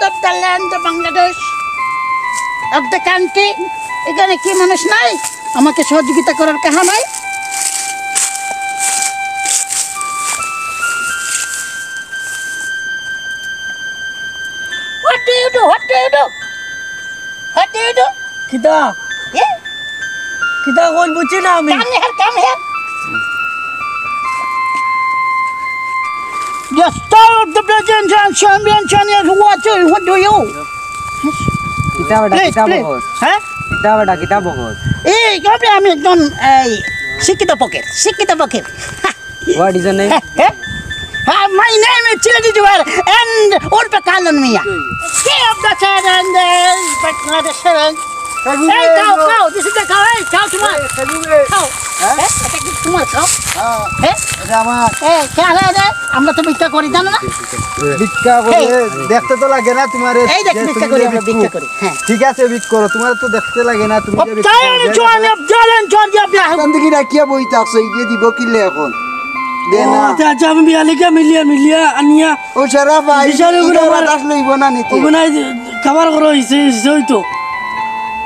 of the land of Bangladesh, of the country. এখানে কি মানুষ নাই আমাকে সহযোগিতা করার কাহা নাই? What do you do? What do you do? What do you do? Kita. Yeah? Kita kon buci na ami. Come here, come here. The star of the president and champion is watching. What do you? Kita bada kita bohot. Huh? Kita bada kita bohot. Hey, come here, আমি একজন শিক্ষিত pocket, শিক্ষিত pocket. What is your name? My name is Chilati Juwar and Urpa Kalan Mia. King of the Chad and the Sharon. Hey, cow, this is the cow, hey, cow, tomorrow. Cow. Tomorrow, cow. Hey, hey, আমরা তো ভিক্ষা করি জানো না? ভিক্ষা করে দেখতে তো লাগে না তোমার? এই দেখ ভিক্ষা করি আমরা ভিক্ষা করি। হ্যাঁ ঠিক আছে ভিক্ষা করো, তোমার তো দেখতে লাগে না তুমি যে ভিক্ষা করো। জোয়ান জোয়ান জর্জিয়া বিয়া। বন্দগি রাখিয়া বইতে আসো, এই দিব কিলে এখন দে না। আচ্ছা আমি বিয়ালিকা মিলিয়া আনিয়া ও সারা ভাই বিশালে গুলো বাতাস লইব না নিতে। ওগুনা খাবার করো হইছে হইতো।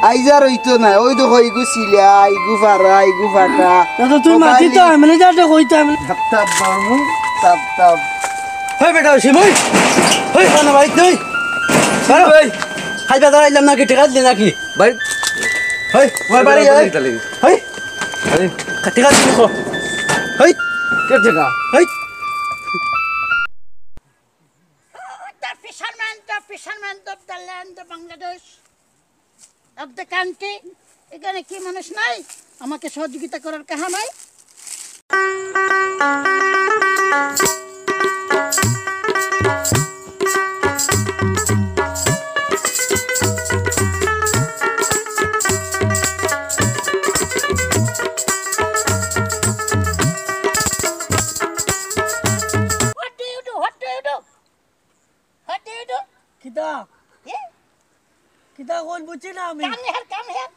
আইজার হইতো না, ওই তো কই গুছিলা ইগু ফারা ইগু ফাটা। তো তুই মাটি তো আমি যাতে কইতা আমি তাপ বারমু তাপ তাপ। হই বেটা শিবই হই কোন ভাই তুই সারা ভাই খাইবা দাঁড়াইলাম নাকি টাকা দিলি নাকি ভাই হই ওই বাড়ি আই হই আরে টাকা দিলি কো হই কে টাকা হই the fisherman of the land of Bangladesh, of the country. এখানে কি মানুষ নাই আমাকে সহযোগিতা করার কাহা নাই? Kita. Yeah? Kita kon buci na ami. Come here, come here.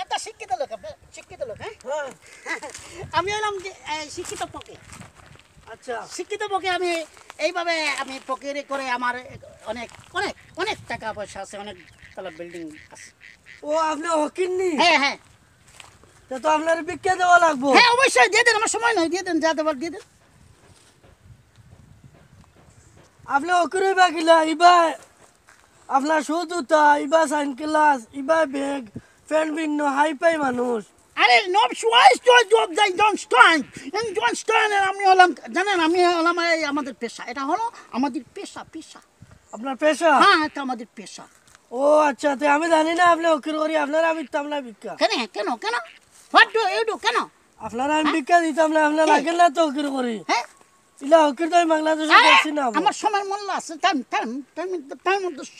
এটা শিক্ষিত লোক, শিক্ষিত লোক, হ্যাঁ? আমি হলাম শিক্ষিত পকে। আচ্ছা শিক্ষিত পকে আমি এইভাবে আমি পকেরে করে আমার অনেক অনেক অনেক টাকা পয়সা আছে, অনেক তলা বিল্ডিং আছে। ও আপনি হকিন নি? হ্যাঁ হ্যাঁ তো আপনার ভিক্ষা দেওয়া লাগবো। হ্যাঁ অবশ্যই দিয়ে দেন, আমার সময় নয়, দিয়ে দেন, যা দেবার দিয়ে দেন। আপনি হকিরে বাকিলা ইবা আপনার শুধু তা ইবা সাইন ক্লাস ইবা ব্যাগ ফ্যান ভিন্ন হাই পাই মানুষ। আরে নব শুয়াইস তো জব যাই জন স্টাইন এন্ড জন স্টাইন আমি হলাম জানেন, আমি হলাম আমাদের পেশা, এটা হলো আমাদের পেশা। পেশা আপনার পেশা? হ্যাঁ এটা আমাদের পেশা। ও আচ্ছা তো আমি জানি না আপনি হকির করি, আপনার আমি তামলা ভিক্ষা। কেন কেন কেন হোয়াট ডু ইউ ডু কেন? আপনার আমি ভিক্ষা দিতাম না, আপনার লাগে না তো হকির করি। হ্যাঁ ইলা হকির তো আমি বাংলাদেশে দেখছি না। আমার সময় মূল্য আছে, টাইম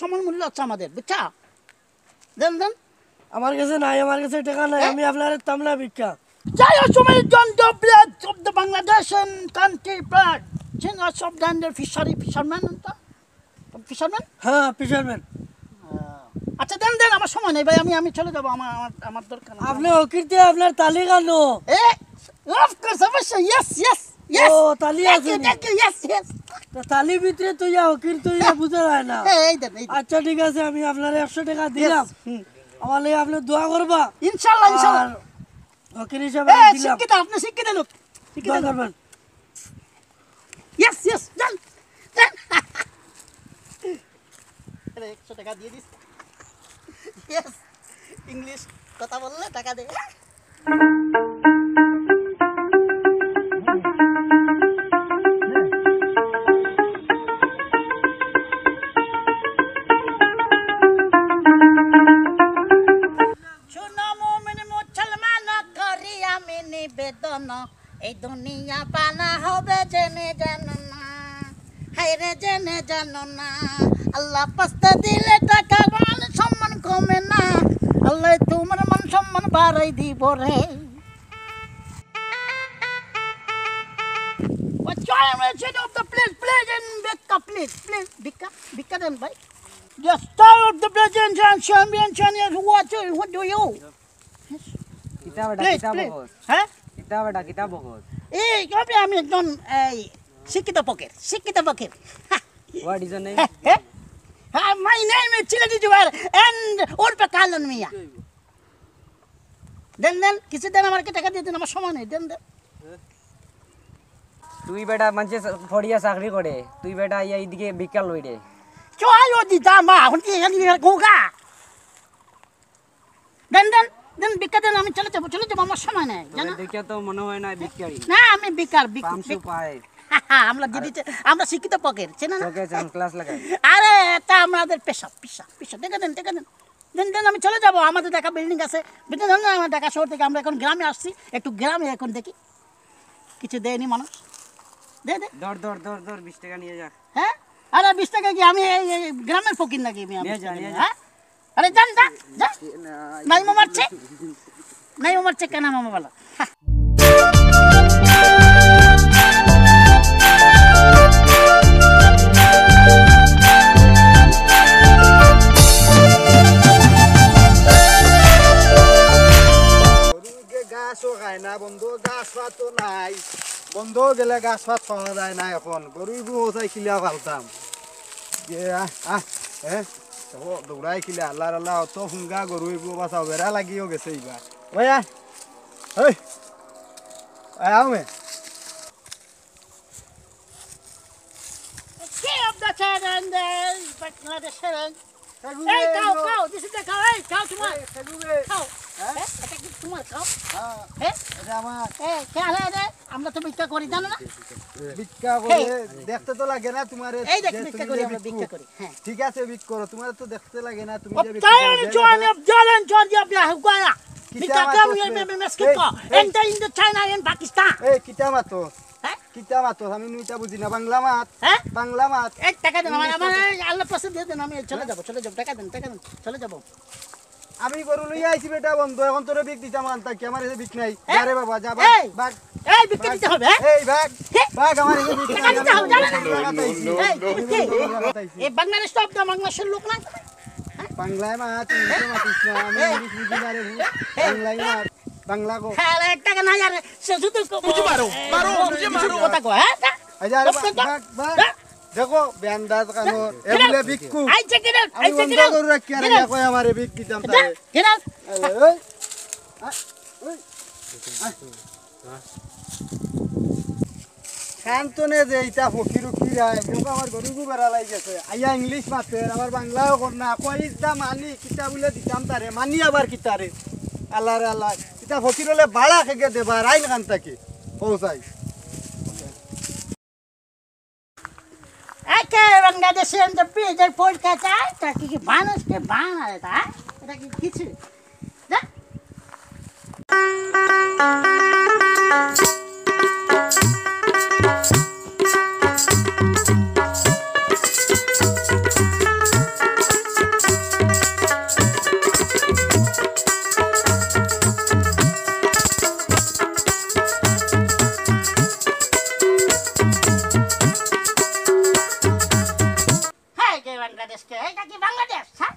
সময় মূল্য আছে আমাদের, বুঝছা? দেন দেন। আমার কাছে নাই, আমার কাছে টাকা নাই, আমি আপনার তামলা ভিক্ষা। যাই সময় জন ডবলেট অফ দ্য বাংলাদেশ কান্ট্রি প্রাড চেন অফ দ্য ফিশারম্যান ফিশারম্যান। হ্যাঁ ফিশারম্যান। আচ্ছা দেন দেন, আমার সময় নেই ভাই, আমি চলে যাবো, আমার দরকার। আপনি হকিরতে আপনার তালি গানো? এ অফ কোর্স অবশ্যই, ইয়েস ইয়েস ইয়েস। ও তালি আছে? Thank you, yes yes. তো তালি ভিতরে তো ইয়া হকির তো ইয়া বুঝা যায় না। এই দেন এই দেন। আচ্ছা ঠিক আছে, আমি আপনার 100 টাকা দিলাম, আমার লাগে আপনি দোয়া করবা ইনশাআল্লাহ ইনশাআল্লাহ। হকির হিসাবে এই দিলাম, শিক্ষিত, আপনি শিক্ষিত লোক, শিক্ষিত দোয়া লোক। করবেন। ইয়েস ইয়েস দেন দেন। আরে 100 টাকা দিয়ে দিস। ইয়েস ইংলিশ কথা বললে টাকা দে। নিবেদন এই দুনিয়া পানা হবে জেনে জানো না, হায়রে জেনে জানো না। আল্লাহ পাস্তা দিলে টাকা মান সম্মান কমে না, আল্লাহ তোমার মান সম্মান বাড়াই দিব রে। What's your impression of the place? Please and Vicka, please, please, Vicka then, bhai. The star of the president and champion is watching. What do you? Yes. Please please হ্যাঁ কিতাব বহুত এই কবে আমি একজন এই শিক্ষিত পকের what is your name my name is Chilati Juwar and Urpe Kalon Mia. দেন কিছু দেন আমাকে টাকা দিয়ে দেন আমার সময় নেই দেন তুই বেটা মানুষে ফড়িয়া চাকরি করে তুই বেটা ইয়া এইদিকে ভিক্ষা লই রে চলো দিতা মা এখন কি এখানে গোগা দেন ভিক্ষা দেন আমি চলে যাবো আমার সময় নেই জানো দেখে তো মনে হয় না ভিক্ষারি না আমি বেকার পামসু পায় আমরা দিদি আমরা শিক্ষিত পকের চেনা না ওকে চান ক্লাস লাগাই আরে এটা আমাদের পেশা টাকা দেন আমি চলে যাবো আমাদের ঢাকা বিল্ডিং আছে বিল্ডিং না আমরা ঢাকা শহর থেকে আমরা এখন গ্রামে আসছি একটু গ্রামে এখন দেখি কিছু দেয়নি মানুষ দে দর 20 টাকা নিয়ে যা হ্যাঁ আরে 20 টাকা কি আমি এই গ্রামের ফকির নাকি আমি নিয়ে যা হ্যাঁ আরে যা নাই মারছে কেন মামা বলা বন্ধু গাছ পাতো নাই বন্ধ গেলে গাছ পাত পাওয়া যায় না এখন গরুই বউ চাই খিলা পালতাম দৌড়াই খিলে আল্লাহ অত হুঙ্গা গরুই বউ বাঁচাও বেড়া লাগিও গেছে এইবার ওই আও মে King of the Challenges, Bangladesh. Hey, cow, this is the cow. Hey, cow, tomorrow. Cow. এটা কি তোমার cow? আমরা তো ভিক্ষা করি জানো না ভিক্ষা করে দেখতে তো লাগে না তোমার এই দেখ ভিক্ষা করি আমরা ভিক্ষা করি হ্যাঁ ঠিক আছে ভিক্ষা করো তোমার তো দেখতে লাগে না তুমি যে ভিক্ষা China and Pakistan. এই কিটা মাতো কিটা মাতো আমি নুইটা বুঝি না বাংলা মাত বাংলা মাত এক টাকা দেন আমার আল্লাহ পাশে দিয়ে দেন আমি চলে যাব টাকা দেন চলে যাব আমি গরু লইয়া আইছি বেটা বন্ধু এখন তোরে বিক দিতাম আনতা কি আমার এই বিক নাই আরে বাবা যা ভাগ এই বিক্রি দিতে হবে এই ভাগ আমার এই বিক টাকা দিতে হবে এই বাংলাদেশ তো আপনার বাংলাদেশের লোক না বাংলায় মাত মাতিস না আমি ইংলিশ বুঝি না রে বাংলায় মাত বাংলা গো আরে টাকা নাই আর সে শুধু মুঝে মারো কথা কো হ্যাঁ আরে ভাগ দেখো বেন্দাজ কানো এমলে বিকু আই চেক ইট আমি বন্ধ করে রাখি আর কই আমারে বিক দিতাম তারে গেট শান্তনে যে এটা ফকিরু কিরায় দেখো আমার গরুগু বেড়া লাগি গেছে আইয়া ইংলিশ মাতে আমার বাংলাও কর না কই দা মানি কিতা বলে দিতাম তারে মানি আবার কিতারে আল্লাহ রে আল্লাহ এটা ফকির হলে ভাড়া খেগে দেবা রাইন কান তাকে পৌঁছাই Ake Bangladesh and the Peter podcast ata ki banus ke bana eta eta ki kichu da Bangladesh ke eta ki Bangladesh ha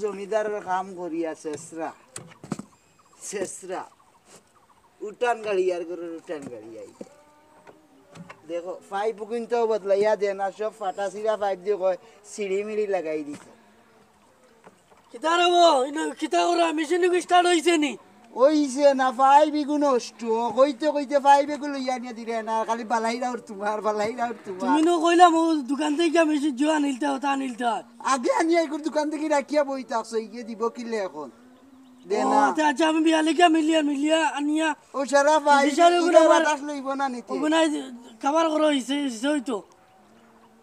জমিদারের কাম করিয়া শেষরা উঠান গাড়ি আর করে উঠান গাড়ি আই দেখো পাইপ কিন্তু বদলাইয়া দে না সব ফাটা সিরা পাইপ দিয়ে কয় সিঁড়ি মিড়ি লাগাই দিছে কিতা রবো ইনো কিতা করা মেশিন স্টার্ট হইছে নি ওইছে না পাইপ ইগু নষ্ট কইতে পাইপ এগুলো লইয়া নিয়ে দিলে না খালি বালাইরা আর তোমার তুমি নো কইলাম ও দোকান থেকে মেশিন জোয়া নিলতা ওটা নিলতা আগে আনিয়া এগুলো দোকান থেকে রাখিয়া বই থাকছো ইয়ে দিব কিলে এখন দে ও না আচ্ছা আমি বিয়ালিকা মিলিয়া আনিয়া ও সারা ভাই বিশালে গুলো ইটা আমার- বাতাস লইব না নিতে ওগুনাই খাবার করো হইছে হইতো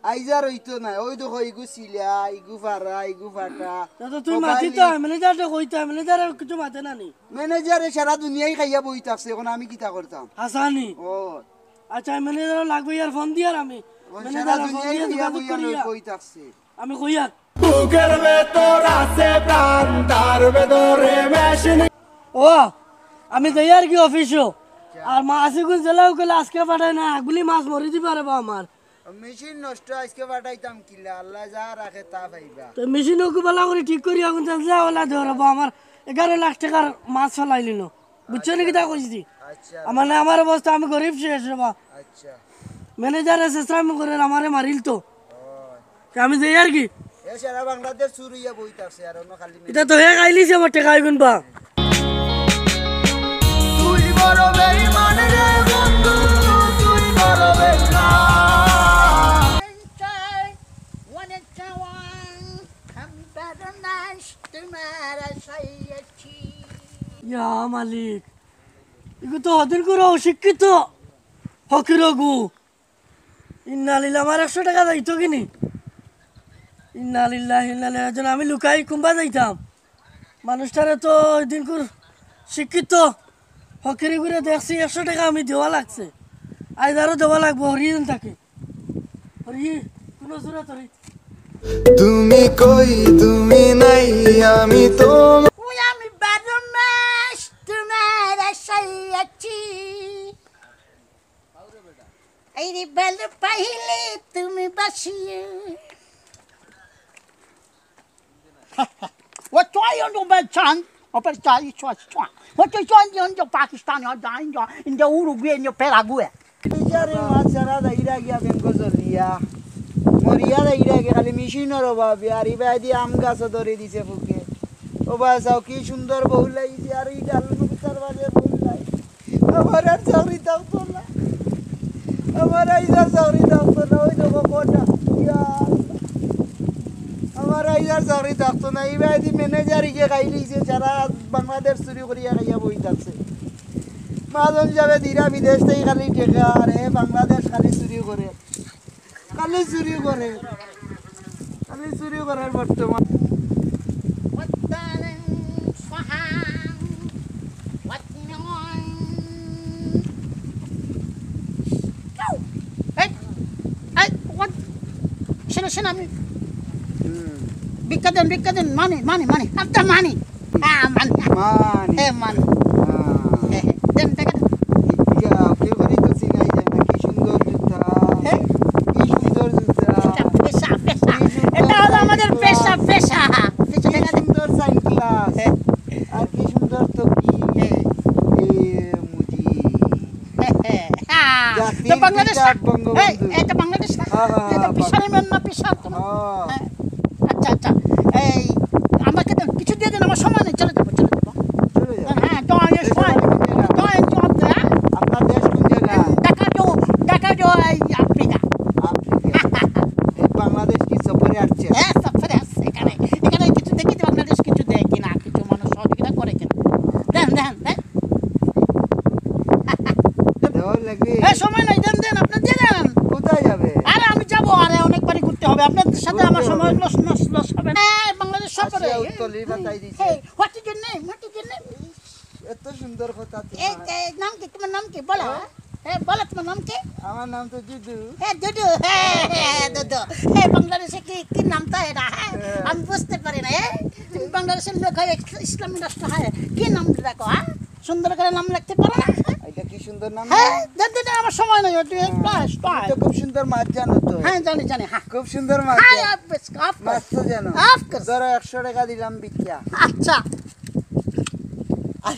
আইজার হইতো না ওই দেখো ইগু সিলা ইগু ফারা ইগু ফাটা তো তুই মাতি তো ম্যানেজারটা কইতা ম্যানেজার কিছু মাতে না নি ম্যানেজারে সারা দুনিয়ায় খাইয়া বই থাকছে এখন আমি কিতা করতাম হাসানি ও আচ্ছা ম্যানেজার লাগবে ইয়ার ফোন দিয়ার আমি সারা ম্যানেজার ফোন দুনিয়ায় দিয়া খাইয়া যোগাযোগ বইয়া করিয়া বই থাকছে আমি কইয়া ও আমি যাই আর কি অফিসও আর মাসিগুন জেলাও গেলে আজকে পাঠায় না এগুলি মাছ মরে দিতে পারবো আমার মেশিন নষ্ট আজকে পাঠাইতাম কিলা আল্লাহ যা রাখে তা পাইবা তো মেশিনও ভালো করে ঠিক করি এখন যাওয়ালা ধরবো আমার 11 লাখ টাকার মাছ ফেলাই নিল বুঝছো নাকি তা কইছি আচ্ছা মানে আমার অবস্থা আমি গরিব শেষ বা আচ্ছা ম্যানেজার চেষ্টা করে আমারে মারিল তো আমি যাই আর কি এ সারা বাংলাদেশ চুরিয়া বই থাকছে আর অন্য খালি এটা তো হে খাইলিছে আমার টাকা আইগুন বা তুই বড় বেঈমান রে বন্ধু তুই বড় বেঈমান One and one, come better nice to my society. ইয়া মালিক এগু তো হদিন করে অশিক্ষিত ফকির গু ইন্নালিল্লাহ আমার 100 টাকা যাইতো কিনি ইন্নালিল্লাহ ইন্নালিল্লাহ আমি লুকাই কুম্বা যাইতাম মানুষটারে তো দিন করে শিক্ষিত ফকিরি করে দেখছি 100 টাকা আমি দেওয়া লাগছে আজ আরো দেওয়া লাগবো হরিজন থাকে হরি কোনো জোরে তরি তুমি কই তুমি নাই আমি তো We are better nice to my society. এই রে বেলে পাইলে তুমি বাসিয়ে What try you do bad chan? Open try you try. What you try in your Pakistan or in the Uruguay in your Paraguay. বিচারে মাছ ছাড়া দাইরা গিয়া বেঙ্গ চলিয়া মরিয়া দাইরা গিয়া খালি মেশিনের অভাবে আর ইবাই দিয়ে আম গাছ ধরে দিছে ফুকে ও বা চাও কি সুন্দর বউ লাগছে আর এই ডাল মুক্তার বাজে বউ লাই আমার আর চাকরি থাকতো না আমার আইজার চাকরি থাকতো না ওই দেখো কোটা ইয়া আমার আইজার চাকরি থাকতো না ইবাই দি ম্যানেজার গিয়ে খাই লিছে সারা বাংলাদেশ চুরি করিয়া খাইয়া বই থাকছে মাজন যাবে দিরা বিদেশ থেকে খালি টেকা আর হে বাংলাদেশ খালি চুরি করে খালি চুরি করে খালি চুরি করার বর্তমান What darling Swahan? What on? Go! Hey! Hey! What? Sino আমি বিকাদেন money after money money মানে hey money দেন টাকা ফেভারিট তো সিনাই যায় না কি সুন্দর জুতা কি সুন্দর জুতা পেশা এটা হলো আমাদের পেশা কি সুন্দর সাইক্লাস আর কি সুন্দর তো কি এ মুজি তো বাংলাদেশ জাতির পিতা বঙ্গবন্ধু। এই এটা বাংলাদেশ না হ্যাঁ, এটা পিছনে মেন না পিছার তো হ্যাঁ। আচ্ছা এই আমাকে দেন কিছু দিয়ে দেন আমার সময় নেই চলে যাবো চলে যাও হ্যাঁ তো এই সময় তো এই জব দে আপনার দেশ কোন জায়গা ঢাকা এই আফ্রিকা আফ্রিকা এই বাংলাদেশ কি সফরে আসছে হ্যাঁ সফরে আসছে এখানে কিছু দেখি তো বাংলাদেশ কিছু দেখি না কিছু মানুষ সহযোগিতা করে কিনা দেন দেওয়ার লাগবে এই সময় নাই দেন আপনি দিয়ে দেন কোথায় যাবে আরে আমি যাবো আরে অনেকবারই ঘুরতে হবে আপনাদের সাথে আমার সময় লস হবে না বাংলাদেশ সফরে আসিয়া উত্তলি বাতাই দিছে Hey, what is your name? এত সুন্দর কথা এই তোমার নাম কি তোমার নাম কি বলো হ্যাঁ বলো তোমার নাম কি আমার নাম তো জুদু হ্যাঁ দুদু দুদু বাংলাদেশে কি নামটা এটা আমি বুঝতে পারি না তুমি বাংলাদেশের লোক হয় ইসলামী রাষ্ট্র হয় কি নাম রাখো সুন্দর করে নাম রাখতে পারো না এটা কি সুন্দর নাম হ্যাঁ দেন আমার সময় নাই প্লাস তুমি তো খুব সুন্দর মাছ জানো তো হ্যাঁ জানি হ্যাঁ খুব সুন্দর মাছ হ্যাঁ জানো। of মাছ course তো জানো of course ধরো 100 টাকা দিলাম বিক্রিয়া আচ্ছা আর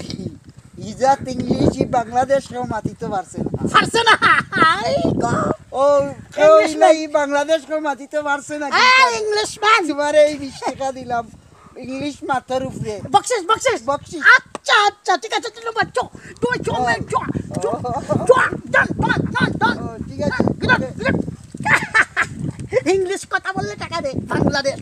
ইজাত ইংলিশ বাংলাদেশ কেউ মাতিতে পারছে না পারছে না আই গো ও কেউ নাই বাংলাদেশ কেউ মাতিতে পারছে না ইংলিশ ম্যান তোমার এই 20 টাকা দিলাম ইংলিশ মাথার উপরে বক্সিস বকশিস। আচ্ছা ঠিক আছে তুমি বাচ্চো তুমি চলে ডান ও, ঠিক আছে ইংলিশ কথা বললে টাকা দে বাংলাদেশ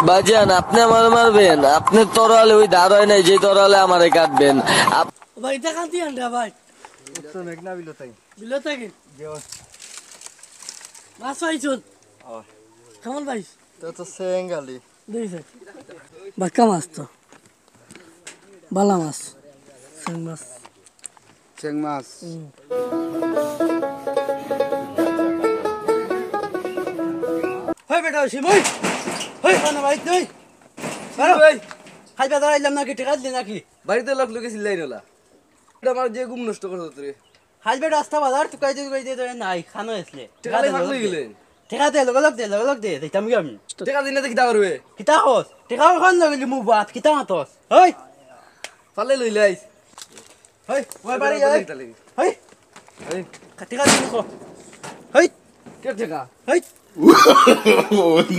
বাজান আপনি আমার মারবেন, আপনি তরালে ওই ধার হয় নাই যে তরালে আমারে কাটবেন। ভাই এটা কান্তি আন্ডা ভাই তো মেঘনা বিলো তাই বিলো থাকেন যে মাছ পাইছুন কেমন ভাই তো সেঙ্গালি দেখছে বাক্কা মাছ তো বালা মাছ চিং মাছ চেং মাছ হই বেটা শিমুই হই খানা ভাই তুই বারো খাইবা দাঁড়াইলাম নাকি টেকা দিলি নাকি বাড়িতে লোক লোকে চিল্লাই নলা এটা আমার যে ঘুম নষ্ট করছো তুই খাইবে রাস্তা বাজার টুকাইতে ধরে নাই খানো আসলে টেকা লাই ফাঁকলে গেলেন টেকা দে লগলক দে দেখতাম কি আমি টেকা দিনে দেখি দাবার হবে কিতা হস টেকা খান লগলি মু বাত কিতা মাতস হই ফালে লইলে আইস হই ওই বাড়ি যাই হই এই টেকা দিলি কো হই কে টেকা হই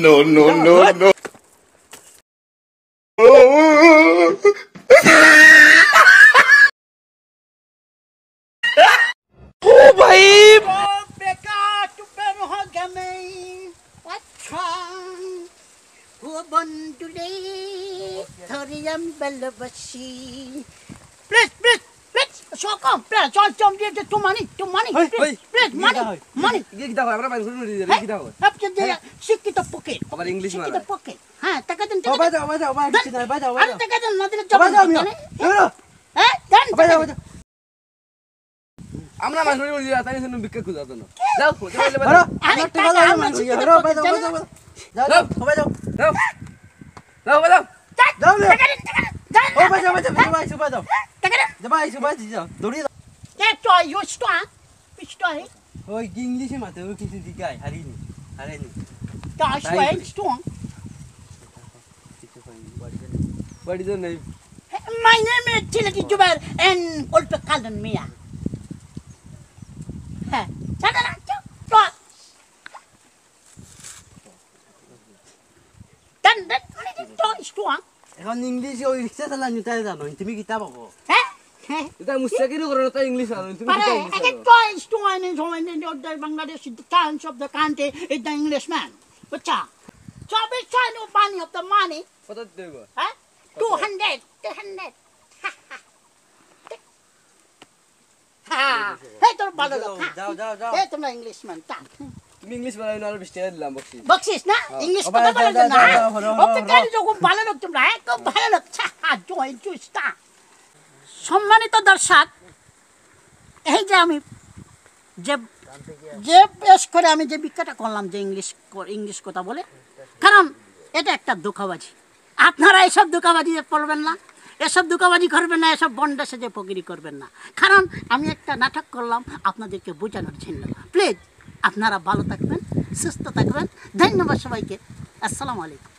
No, no, no, no. Oh, Becca, tu perhagame. What's wrong? Hubon today, Thoriam Belabashi. Please. Come, please. Jom, too money. Please, money. কি দাও আমরা বাইরে ঘুরে দিই কি দাও After the Shikita pocket. আবার ইংলিশ মারা Shikita pocket. Ha, Takadan. বাজাও বাজাও I'm Takadan, not the job. বাজাও মিয়া এলো Eh? Then, বাজাও আমরা মাছ ধরে দিই তাই শুনুন বিক্রি করে দাও না যাও বারো আমার টেকা লাগবে মানে হরো বাজাও যাও বাজাও যাও যাও যাও যাও লে Takadan. ও বাজাও ভাই বাজাও Takadan. যাও দৌড়ি That's why you start. Which story? ওই ইংলিশে মাতে ওই কিছু দিগাই হারিনি That's why it's strong. বাড়িতে নেই My name is Tilaki Jubair and Ulpa Kaldan Mia. Then it's strong. এখন ইংলিশে ওই রিক্সা চালানি তাই জানো তুমি কিতা পাবো এটা মুস্তাকিরও করে না তাই ইংলিশ আর তুমি But কি I English get twice to one in the Bangladesh, the chance of the country is the Englishman. But so we try to money of the money. কত দেব 200. Ha! Hey, don't bother. যাও Hey, don't Englishman. তুমি English বলাই না আর 20 টাকা দিলাম বকশিস বকশিস না ইংলিশ ও ভাই, কথা বলে যাও, না যাও, হলো, অপেক্ষারি যখন ভালো লোক তোমরা একদম ভালো লোক জয় জুস্তা সম্মানিত দর্শক এই যে আমি যে পেশ করে আমি যে বিক্রিটা করলাম যে ইংলিশ কথা বলে কারণ এটা একটা ধোঁকাবাজি আপনারা এসব ধোঁকাবাজিতে পড়বেন না এসব ধোঁকাবাজি করবেন না এসব বন্ডা সেজে পকিরি করবেন না কারণ আমি একটা নাটক করলাম আপনাদেরকে বোঝানোর জন্য প্লিজ আপনারা ভালো থাকবেন সুস্থ থাকবেন ধন্যবাদ সবাইকে আসসালামু আলাইকুম